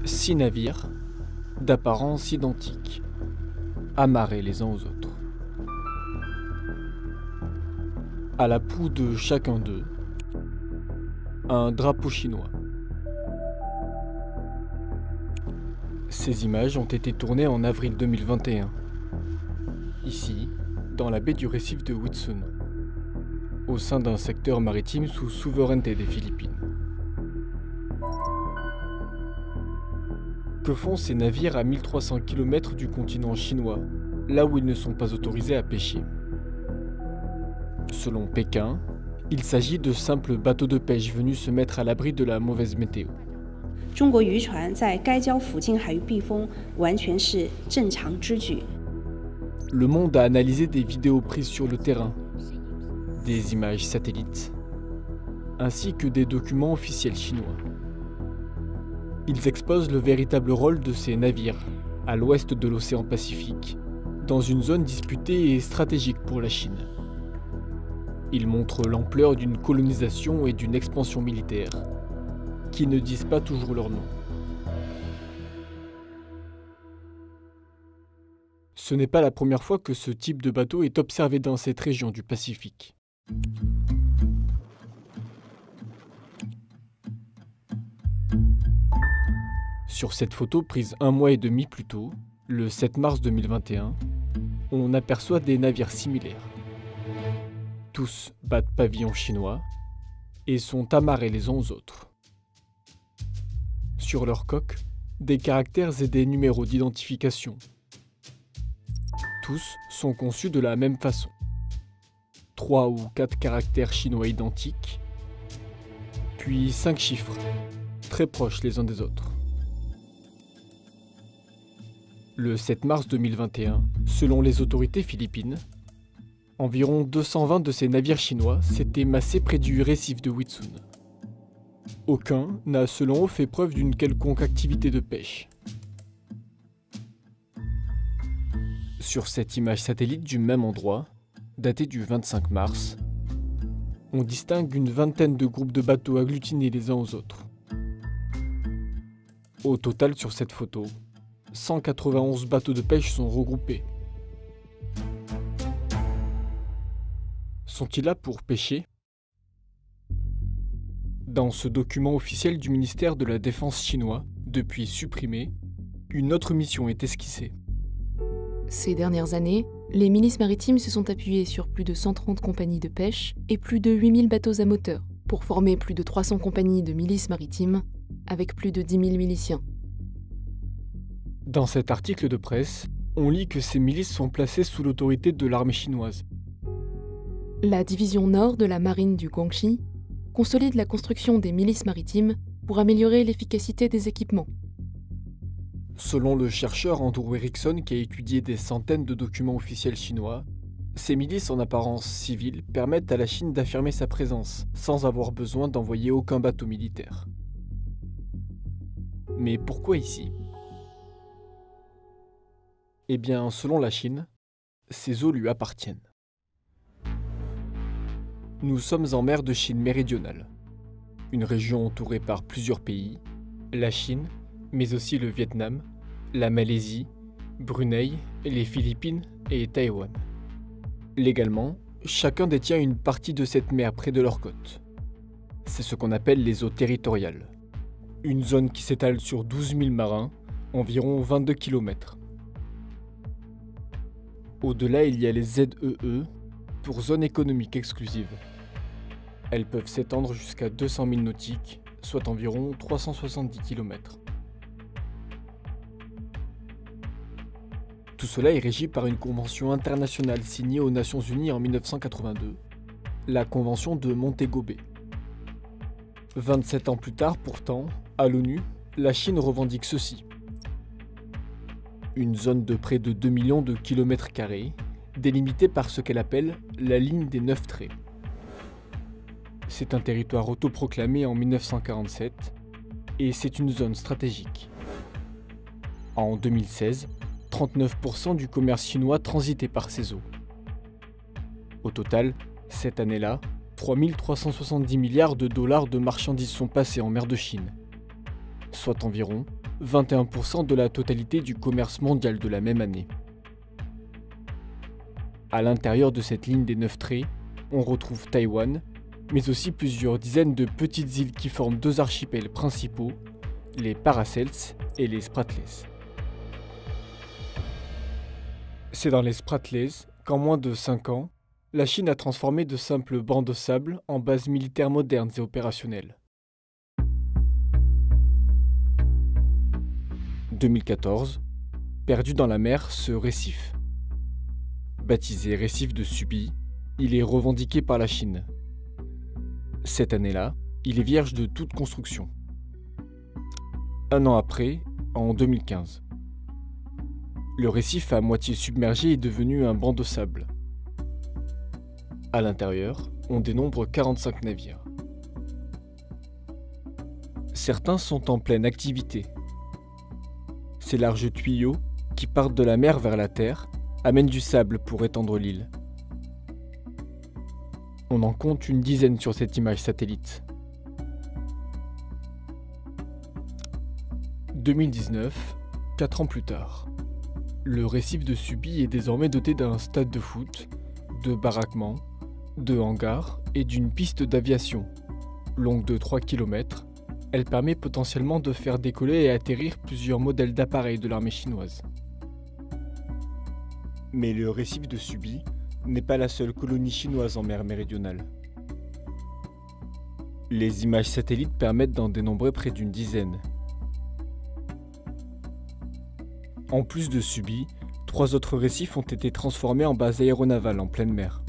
6 navires, d'apparence identique, amarrés les uns aux autres. À la proue de chacun d'eux, un drapeau chinois. Ces images ont été tournées en avril 2021, ici, dans la baie du récif de Huizun, au sein d'un secteur maritime sous souveraineté des Philippines. Que font ces navires à 1300 km du continent chinois, là où ils ne sont pas autorisés à pêcher? Selon Pékin, il s'agit de simples bateaux de pêche venus se mettre à l'abri de la mauvaise météo. 中国渔船在该礁附近海域避风，完全是正常之举。 Le Monde a analysé des vidéos prises sur le terrain, des images satellites, ainsi que des documents officiels chinois. Ils exposent le véritable rôle de ces navires, à l'ouest de l'océan Pacifique, dans une zone disputée et stratégique pour la Chine. Ils montrent l'ampleur d'une colonisation et d'une expansion militaire, qui ne disent pas toujours leur nom. Ce n'est pas la première fois que ce type de bateau est observé dans cette région du Pacifique. Sur cette photo prise 1 mois et demi plus tôt, le 7 mars 2021, on aperçoit des navires similaires. Tous battent pavillon chinois et sont amarrés les uns aux autres. Sur leur coque, des caractères et des numéros d'identification. Tous sont conçus de la même façon. 3 ou 4 caractères chinois identiques, puis 5 chiffres, très proches les uns des autres. Le 7 mars 2021, selon les autorités philippines, environ 220 de ces navires chinois s'étaient massés près du récif de Huizun. Aucun n'a selon eux fait preuve d'une quelconque activité de pêche. Sur cette image satellite du même endroit, datée du 25 mars, on distingue une vingtaine de groupes de bateaux agglutinés les uns aux autres. Au total sur cette photo, 191 bateaux de pêche sont regroupés. Sont-ils là pour pêcher? Dans ce document officiel du ministère de la Défense chinois, depuis supprimé, une autre mission est esquissée. Ces dernières années, les milices maritimes se sont appuyées sur plus de 130 compagnies de pêche et plus de 8000 bateaux à moteur pour former plus de 300 compagnies de milices maritimes avec plus de 10 000 miliciens. Dans cet article de presse, on lit que ces milices sont placées sous l'autorité de l'armée chinoise. La division nord de la marine du Guangxi consolide la construction des milices maritimes pour améliorer l'efficacité des équipements. Selon le chercheur Andrew Erickson qui a étudié des centaines de documents officiels chinois, ces milices en apparence civile permettent à la Chine d'affirmer sa présence sans avoir besoin d'envoyer aucun bateau militaire. Mais pourquoi ici? Eh bien, selon la Chine, ces eaux lui appartiennent. Nous sommes en mer de Chine méridionale, une région entourée par plusieurs pays, la Chine, mais aussi le Vietnam, la Malaisie, Brunei, les Philippines et Taïwan. Légalement, chacun détient une partie de cette mer près de leur côte. C'est ce qu'on appelle les eaux territoriales. Une zone qui s'étale sur 12 000 marins, environ 22 km. Au-delà, il y a les ZEE, pour zone économique exclusive. Elles peuvent s'étendre jusqu'à 200 000 nautiques, soit environ 370 km. Tout cela est régi par une convention internationale signée aux Nations Unies en 1982, la Convention de Montego Bay. 27 ans plus tard, pourtant, à l'ONU, la Chine revendique ceci. Une zone de près de 2 millions de kilomètres carrés, délimitée par ce qu'elle appelle la ligne des 9 traits. C'est un territoire autoproclamé en 1947 et c'est une zone stratégique. En 2016, 39% du commerce chinois transitait par ces eaux. Au total, cette année-là, 3 370 milliards de dollars de marchandises sont passés en mer de Chine. soit environ 21% de la totalité du commerce mondial de la même année. À l'intérieur de cette ligne des 9 traits, on retrouve Taïwan, mais aussi plusieurs dizaines de petites îles qui forment deux archipels principaux, les Paracels et les Spratleys. C'est dans les Spratleys qu'en moins de 5 ans, la Chine a transformé de simples bancs de sable en bases militaires modernes et opérationnelles. 2014, perdu dans la mer, ce récif. Baptisé récif de Subi, il est revendiqué par la Chine. Cette année-là, il est vierge de toute construction. Un an après, en 2015, le récif à moitié submergé est devenu un banc de sable. À l'intérieur, on dénombre 45 navires. Certains sont en pleine activité. Ces larges tuyaux, qui partent de la mer vers la terre, amènent du sable pour étendre l'île. On en compte une dizaine sur cette image satellite. 2019, 4 ans plus tard. Le récif de Subi est désormais doté d'un stade de foot, de baraquements, de hangars et d'une piste d'aviation. Longue de 3 km, elle permet potentiellement de faire décoller et atterrir plusieurs modèles d'appareils de l'armée chinoise. Mais le récif de Subi n'est pas la seule colonie chinoise en mer méridionale. Les images satellites permettent d'en dénombrer près d'une dizaine. En plus de Subi, 3 autres récifs ont été transformés en bases aéronavales en pleine mer.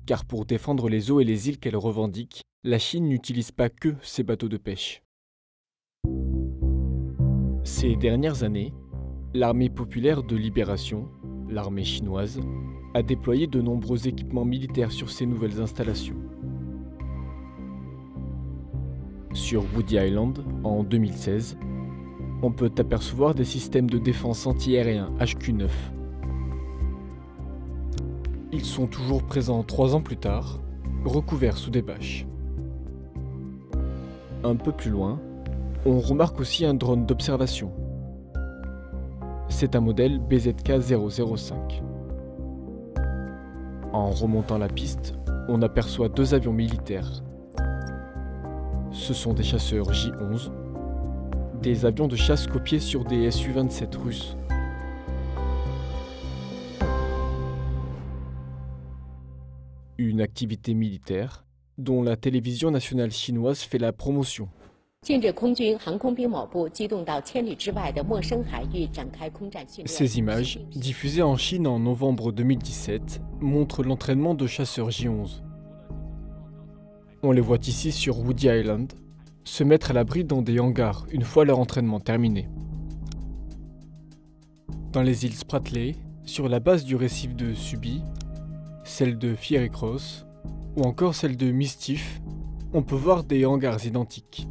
Car pour défendre les eaux et les îles qu'elle revendique, la Chine n'utilise pas que ses bateaux de pêche. Ces dernières années, l'armée populaire de libération, l'armée chinoise, a déployé de nombreux équipements militaires sur ces nouvelles installations. Sur Woody Island, en 2016, on peut apercevoir des systèmes de défense anti-aérien HQ-9. Ils sont toujours présents 3 ans plus tard, recouverts sous des bâches. Un peu plus loin, on remarque aussi un drone d'observation. C'est un modèle BZK-005. En remontant la piste, on aperçoit 2 avions militaires. Ce sont des chasseurs J-11, des avions de chasse copiés sur des Su-27 russes. Une activité militaire dont la télévision nationale chinoise fait la promotion. Ces images, diffusées en Chine en novembre 2017, montrent l'entraînement de chasseurs J-11. On les voit ici sur Woody Island, se mettre à l'abri dans des hangars une fois leur entraînement terminé. Dans les îles Spratly, sur la base du récif de Subi, celle de Fiery Cross, ou encore celle de Mischief, on peut voir des hangars identiques.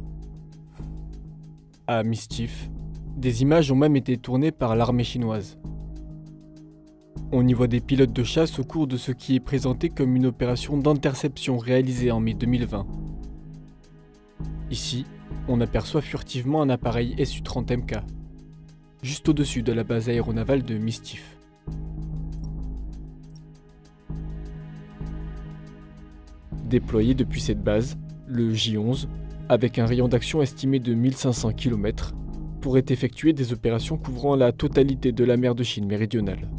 À Mischief, des images ont même été tournées par l'armée chinoise. On y voit des pilotes de chasse au cours de ce qui est présenté comme une opération d'interception réalisée en mai 2020. Ici, on aperçoit furtivement un appareil Su-30MK, juste au-dessus de la base aéronavale de Mischief. Déployé depuis cette base, le J-11, avec un rayon d'action estimé de 1500 km, pourrait effectuer des opérations couvrant la totalité de la mer de Chine méridionale.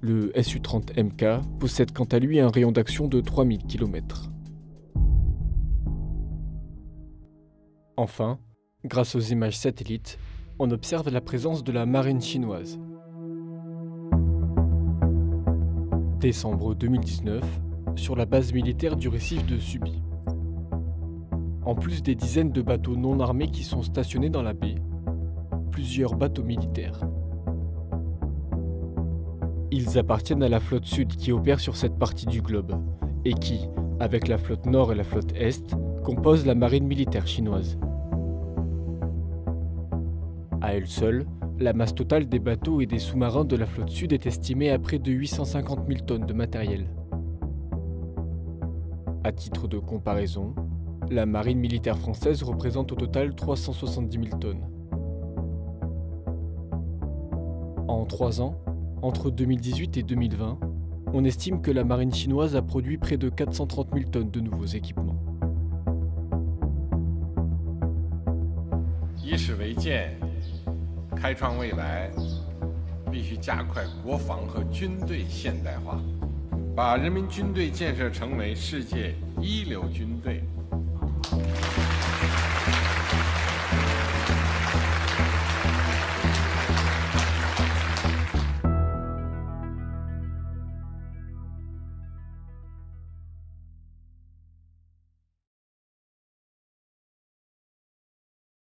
Le Su-30MK possède quant à lui un rayon d'action de 3000 km. Enfin, grâce aux images satellites, on observe la présence de la marine chinoise. Décembre 2019, sur la base militaire du récif de Subi. En plus des dizaines de bateaux non armés qui sont stationnés dans la baie, plusieurs bateaux militaires. Ils appartiennent à la flotte sud qui opère sur cette partie du globe et qui, avec la flotte nord et la flotte est, compose la marine militaire chinoise. À elle seule, la masse totale des bateaux et des sous-marins de la flotte sud est estimée à près de 850 000 tonnes de matériel. À titre de comparaison, la marine militaire française représente au total 370 000 tonnes. En 3 ans, entre 2018 et 2020, on estime que la marine chinoise a produit près de 430 000 tonnes de nouveaux équipements. 以史为鉴，开创未来，必须加快国防和军队现代化，把人民军队建设成为世界一流军队。